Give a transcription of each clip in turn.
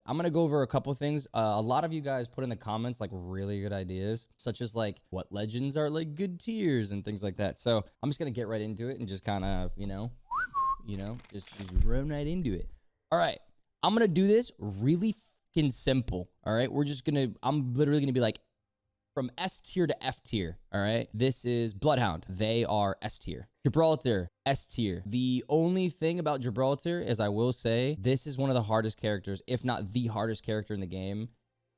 I'm going to go over a couple things. A lot of you guys put in the comments like really good ideas, such as like what legends are like good tiers and things like that. So I'm just going to get right into it and just kind of, just run right into it. All right. I'm going to do this really fucking simple. All right. I'm literally going to be like, from S tier to F tier, all right? This is Bloodhound. They are S tier. Gibraltar, S tier. The only thing about Gibraltar is I will say this is one of the hardest characters, if not the hardest character in the game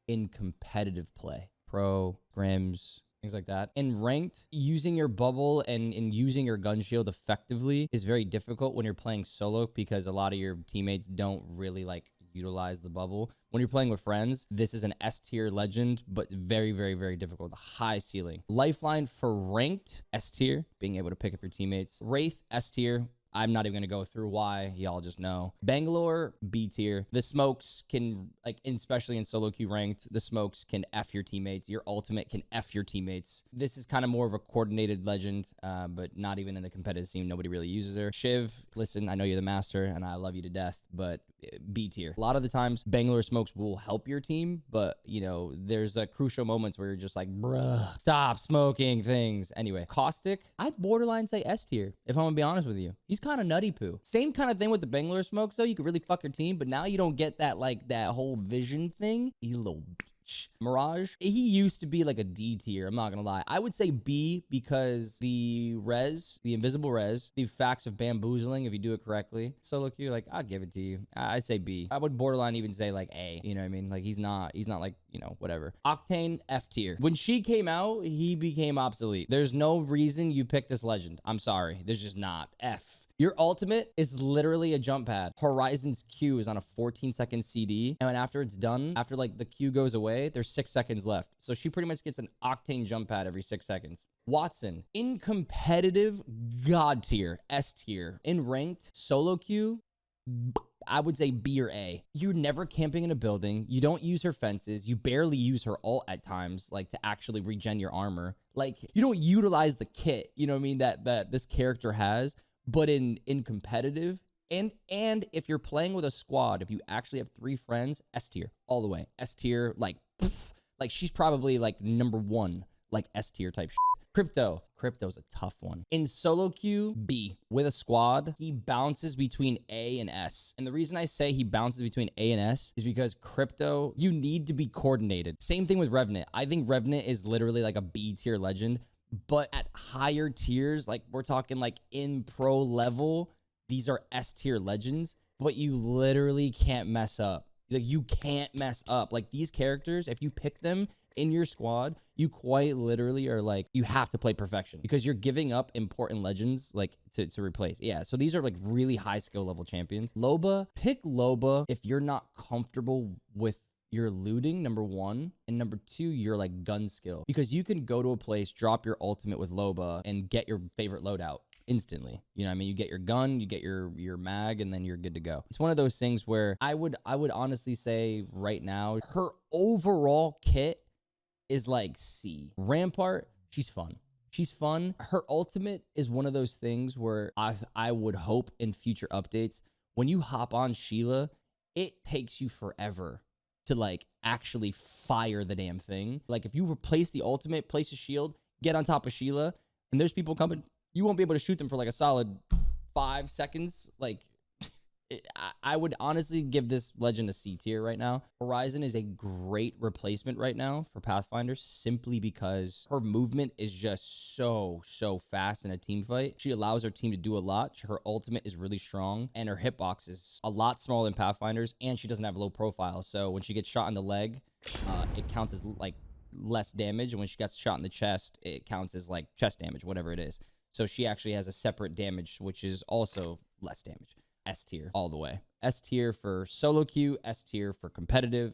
in competitive play. Pro, Grims, things like that. In ranked, using your bubble and using your gun shield effectively is very difficult when you're playing solo because a lot of your teammates don't really like utilize the bubble. When you're playing with friends, this is an S tier legend, but very, very, very difficult. High ceiling. Lifeline for ranked, S tier, being able to pick up your teammates. Wraith, S tier. I'm not even going to go through why. Y'all just know. Bangalore, B tier. The smokes can, especially in solo queue ranked, the smokes can F your teammates. Your ultimate can F your teammates. This is kind of more of a coordinated legend, but not even in the competitive scene. Nobody really uses her. Shiv, listen, I know you're the master and I love you to death, but B tier. A lot of the times, Bangalore smokes will help your team, but, there's crucial moments where you're just like, bruh, stop smoking things. Anyway, Caustic, I'd borderline say S tier, if I'm going to be honest with you. He's kind of nutty poo. Same kind of thing with the Bangalore smokes, though. You could really fuck your team, but now you don't get that, that whole vision thing. You little bitch. Mirage, he used to be like a D tier. I'm not gonna lie. I would say B because the invisible res, the facts of bamboozling, if you do it correctly. Solo queue, I'll give it to you. I say B. I would borderline even say like A. You know what I mean? Like he's not like, whatever. Octane, F tier. When she came out, he became obsolete. There's no reason you pick this legend. I'm sorry. There's just not. F. Your ultimate is literally a jump pad. Horizon's Q is on a 14-second CD. And after it's done, after the Q goes away, there's 6 seconds left. So she pretty much gets an octane jump pad every 6 seconds. Watson, in competitive, God tier, S tier. In ranked, solo queue, I would say B or A. You're never camping in a building. You don't use her fences. You barely use her ult at times, to actually regen your armor. You don't utilize the kit, you know what I mean, that this character has. But in competitive, and if you're playing with a squad, if you actually have 3 friends, S tier all the way. S tier, she's probably number 1, S tier type shit. Crypto's a tough one. In solo queue, B. With a squad, he bounces between A and S. And the reason I say he bounces between A and S is because Crypto, you need to be coordinated. Same thing with Revenant. I think Revenant is literally like a B tier legend. But at higher tiers, we're talking in pro level, these are S tier legends, but you literally can't mess up. You can't mess up. These characters, if you pick them in your squad, you quite literally are you have to play perfection because you're giving up important legends to replace. Yeah, so these are really high skill level champions. Loba, pick Loba if you're not comfortable with your looting, number 1, and number 2, your gun skill, because you can go to a place, drop your ultimate with Loba and get your favorite loadout instantly. You know what I mean? You get your gun, you get your mag, and then you're good to go. It's one of those things where I would honestly say right now, her overall kit is C. Rampart, she's fun. She's fun. Her ultimate is one of those things where I would hope in future updates, when you hop on Sheila, it takes you forever to actually fire the damn thing. If you replace the ultimate, place a shield, get on top of Sheila, and there's people coming, you won't be able to shoot them for a solid 5 seconds. I would honestly give this legend a C tier right now. Horizon is a great replacement right now for Pathfinder simply because her movement is just so fast in a team fight. She allows her team to do a lot. Her ultimate is really strong and her hitbox is a lot smaller than Pathfinder's, and she doesn't have low profile. So when she gets shot in the leg, it counts as less damage. And when she gets shot in the chest, it counts as chest damage, whatever it is. So she actually has a separate damage, which is also less damage. S tier all the way. S tier for solo queue, S tier for competitive.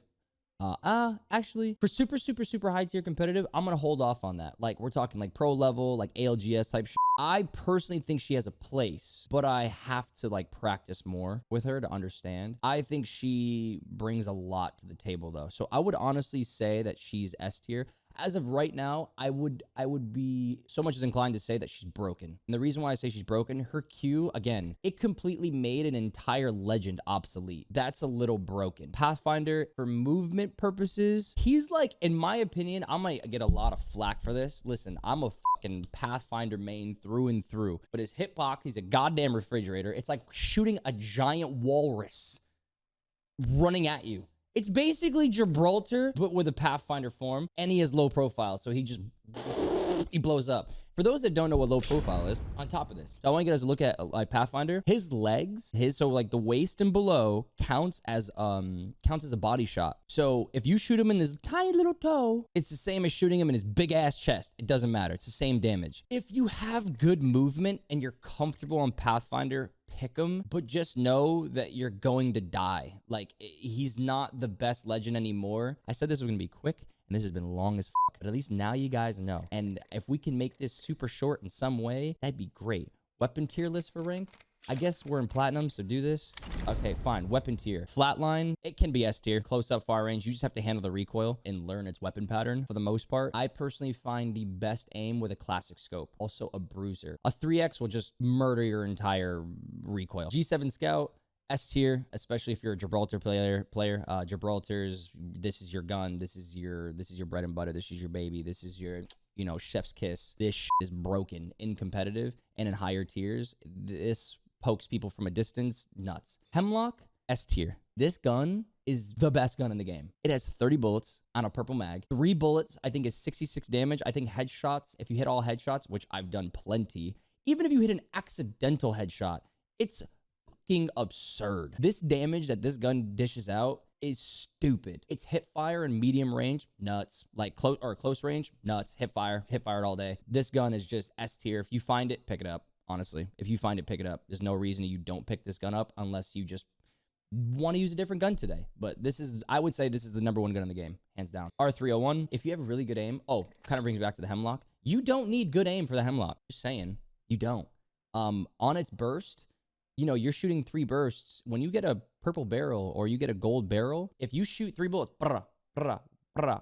Actually, for super high tier competitive, I'm gonna hold off on that. We're talking pro level, ALGS type shit. I personally think she has a place, but I have to practice more with her to understand. I think she brings a lot to the table though. So I would honestly say that she's S tier. as of right now, I would be so much as inclined to say that she's broken. And the reason why I say she's broken, her Q, again, it completely made an entire legend obsolete. That's a little broken. Pathfinder, for movement purposes, he's like, in my opinion, I might get a lot of flack for this. Listen, I'm a fucking Pathfinder main through and through, but his hitbox, he's a goddamn refrigerator. It's like shooting a giant walrus running at you. It's basically Gibraltar, but with a Pathfinder form, and he has low profile, so he blows up. For those that don't know what low profile is, on top of this, so I want you guys to look at like Pathfinder. His legs, so like the waist and below counts as a body shot. So if you shoot him in this tiny little toe, it's the same as shooting him in his big ass chest. It doesn't matter. It's the same damage. If you have good movement and you're comfortable on Pathfinder, pick him, but just know that you're going to die. Like, he's not the best legend anymore. I said this was gonna be quick, and this has been long as fuck, but at least now you guys know. And if we can make this super short in some way, that'd be great. Weapon tier list for rank. I guess we're in platinum, so do this. Okay, fine. Weapon tier. Flatline, it can be S tier. Close up, far range. You just have to handle the recoil and learn its weapon pattern for the most part. I personally find the best aim with a classic scope. Also a bruiser. A 3X will just murder your entire recoil. G7 Scout, S tier, especially if you're a Gibraltar player. Gibraltar's, this is your gun. This is your bread and butter. This is your baby. This is your, you know, chef's kiss. This shit is broken in competitive and in higher tiers. This pokes people from a distance, nuts. Hemlock, S tier. This gun is the best gun in the game. It has 30 bullets on a purple mag. 3 bullets, I think, is 66 damage. I think headshots, if you hit all headshots, which I've done plenty, even if you hit an accidental headshot, it's fucking absurd. This damage that this gun dishes out is stupid. It's hip fire and medium range, nuts. Like close range, nuts. Hip fire it all day. This gun is just S tier. If you find it, pick it up. Honestly, if you find it, pick it up. There's no reason you don't pick this gun up unless you just want to use a different gun today. But this is, I would say this is the #1 gun in the game, hands down. R301, if you have really good aim, kind of brings me back to the Hemlock. You don't need good aim for the Hemlock. Just saying, you don't. On its burst, you know, you're shooting 3 bursts. When you get a purple barrel or you get a gold barrel, if you shoot 3 bullets,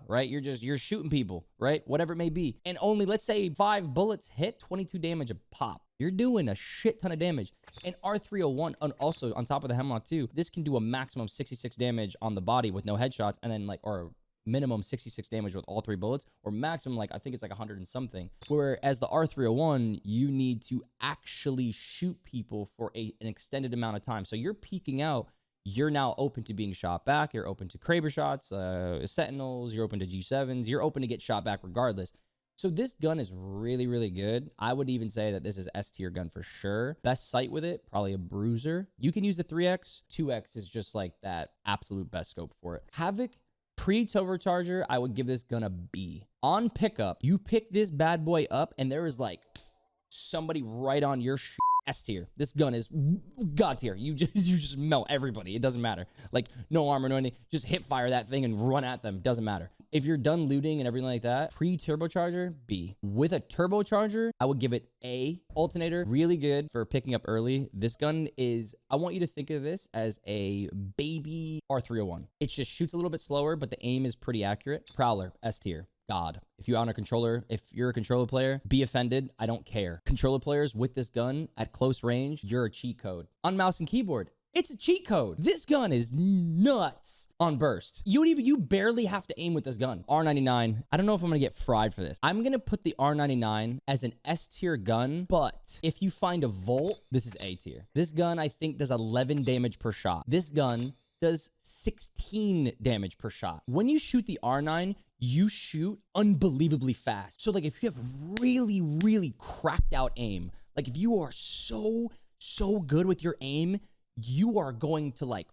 right? You're shooting people, right? Whatever it may be. And only, let's say 5 bullets hit, 22 damage a pop. You're doing a shit ton of damage. And R301, and also on top of the Hemlock too, this can do a maximum 66 damage on the body with no headshots, and then or minimum 66 damage with all 3 bullets, or maximum, I think it's 100 and something. Whereas the R301, you need to actually shoot people for an extended amount of time. So you're peeking out. You're now open to being shot back. You're open to Kraber shots, Sentinels. You're open to G7s. You're open to get shot back regardless. So this gun is really, really good. I would even say that this is S tier gun for sure. Best sight with it, probably a bruiser. You can use the 3X. 2X is just like that absolute best scope for it. Havoc, pre-turbocharger, I would give this gun a B. On pickup, you pick this bad boy up and there is like somebody right on your S tier. This gun is God tier. You just melt everybody. It doesn't matter. Like, no armor, no anything. Just hip fire that thing and run at them. Doesn't matter. If you're done looting and everything like that, pre-turbocharger, B. With a turbocharger, I would give it A. Alternator, really good for picking up early. This gun is, I want you to think of this as a baby R301. It just shoots a little bit slower, but the aim is pretty accurate. Prowler, S tier. God. If you're on a controller, if you're a controller player, be offended. I don't care. Controller players with this gun at close range, you're a cheat code. On mouse and keyboard, it's a cheat code. This gun is nuts on burst. You barely have to aim with this gun. R99, I don't know if I'm gonna get fried for this. I'm gonna put the R99 as an S tier gun, but if you find a Volt, this is A tier. This gun, I think, does 11 damage per shot. This gun does 16 damage per shot. When you shoot the R9, you shoot unbelievably fast. So like if you have really, really cracked out aim, like if you are so good with your aim, you are going to like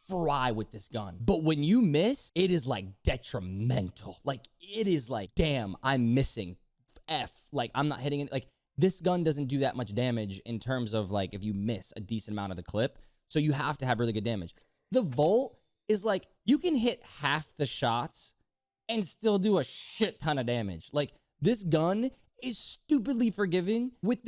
fry with this gun. But when you miss, it is like detrimental. Like it is like, damn, I'm missing. F, like I'm not hitting it. Like this gun doesn't do that much damage in terms of like if you miss a decent amount of the clip. So you have to have really good damage. The Volt is like, you can hit half the shots and still do a shit ton of damage. Like this gun is stupidly forgiving with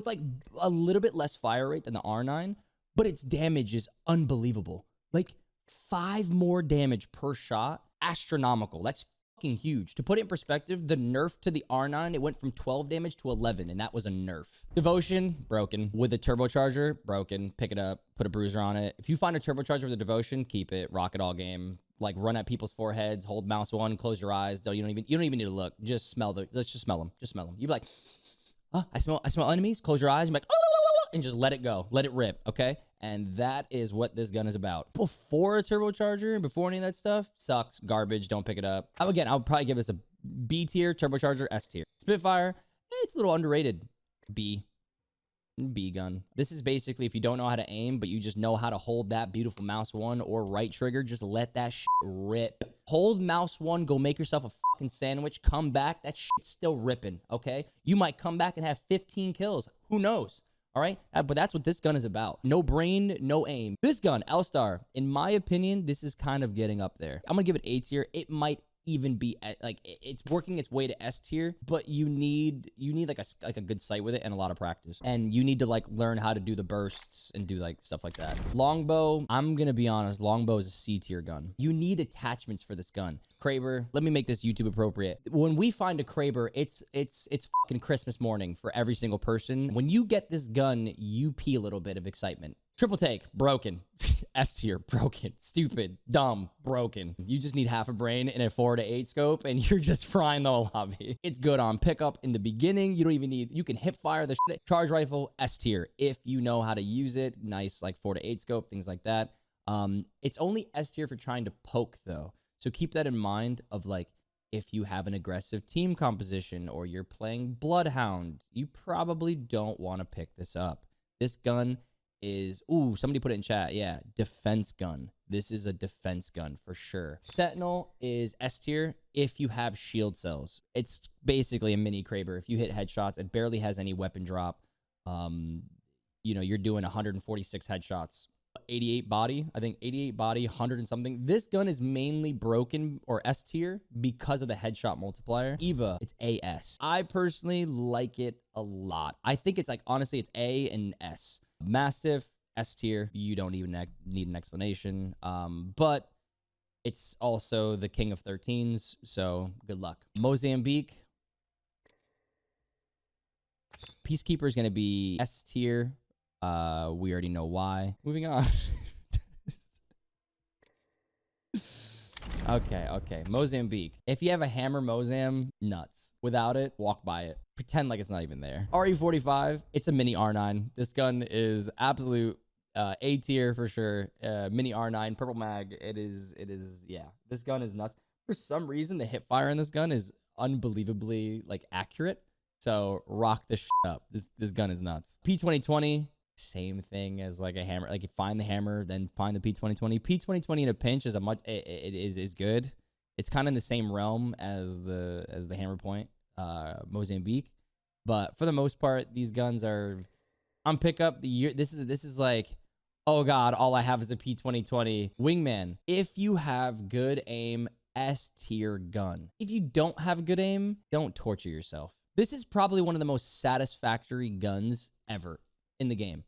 like a little bit less fire rate than the R9, but its damage is unbelievable. Like 5 more damage per shot, astronomical. That's fucking huge. To put it in perspective, the nerf to the R9, it went from 12 damage to 11, and that was a nerf. Devotion, broken. With a turbocharger, broken. Pick it up, put a bruiser on it. If you find a turbocharger with a devotion, keep it. Rock it all game. Like, run at people's foreheads, hold mouse 1, close your eyes. You don't even need to look. Just smell let's just smell them. Just smell them. You'd be like, oh, I smell enemies. Close your eyes. I'm like, oh, and just let it go. Let it rip, okay? And that is what this gun is about. Before a turbocharger and before any of that stuff, sucks, garbage, don't pick it up. Again, I'll probably give this a B tier, turbocharger, S tier. Spitfire, it's a little underrated. B gun. This is basically if you don't know how to aim, but you just know how to hold that beautiful mouse 1 or right trigger, just let that shit rip. Hold mouse 1, go make yourself a fucking sandwich, come back, that shit's still ripping, okay? You might come back and have 15 kills. Who knows? All right, but that's what this gun is about. No brain, no aim. This gun, L-Star, in my opinion, this is kind of getting up there. I'm gonna give it A tier. It might even be like it's working its way to S tier, but you need like a good sight with it and a lot of practice, and you need to like learn how to do the bursts and do like stuff like that. Longbow, I'm gonna be honest, longbow is a C tier gun. You need attachments for this gun. Kraber, let me make this YouTube appropriate. When we find a Kraber, it's fucking Christmas morning for every single person. When you get this gun, you pee a little bit of excitement. Triple take, broken. S tier, broken. Stupid, dumb, broken. You just need half a brain and a 4 to 8 scope, and you're just frying the whole lobby. It's good on pickup in the beginning. You don't even need, you can hip fire the shit. Charge rifle, S tier. If you know how to use it, nice, like 4 to 8 scope, things like that. It's only S tier for trying to poke, though. So keep that in mind of like, if you have an aggressive team composition or you're playing Bloodhound, you probably don't want to pick this up. This gun is, ooh, somebody put it in chat. Yeah, defense gun. This is a defense gun for sure. Sentinel is S tier if you have shield cells. It's basically a mini Kraber. If you hit headshots, it barely has any weapon drop. You know, you're doing 146 headshots. 88 body, I think 88 body, 100 and something. This gun is mainly broken or S tier because of the headshot multiplier. Eva, it's AS. I personally like it a lot. I think it's like, honestly, it's A and S. Mastiff, S tier. You don't even need an explanation. But it's also the king of 13s, so good luck. Mozambique. Peacekeeper is going to be S tier. We already know why. Moving on. Okay. Mozambique. If you have a hammer Mozam, nuts. Without it, walk by it. Pretend like it's not even there. RE45, it's a mini R9. This gun is absolute A tier for sure. Mini R9, purple mag. It is, yeah. This gun is nuts. For some reason, the hip fire in this gun is unbelievably, like, accurate. So, rock this shit up. This gun is nuts. P2020. Same thing as like a hammer. Like you find the hammer, then find the P2020. P2020 in a pinch is is good. It's kind of in the same realm as the hammer point, Mozambique. But for the most part, these guns are on pickup. This is like, oh god, all I have is a P2020. Wingman. If you have good aim, S tier gun. If you don't have good aim, don't torture yourself. This is probably one of the most satisfactory guns ever in the game,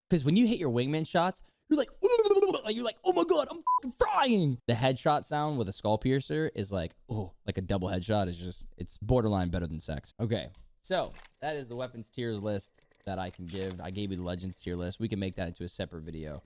because when you hit your wingman shots, you're like, oh my god, I'm fucking frying. The headshot sound with a skull piercer is like, oh, like a double headshot is just, it's borderline better than sex. Okay, so that is the weapons tiers list that I can give. I gave you the legends tier list. We can make that into a separate video.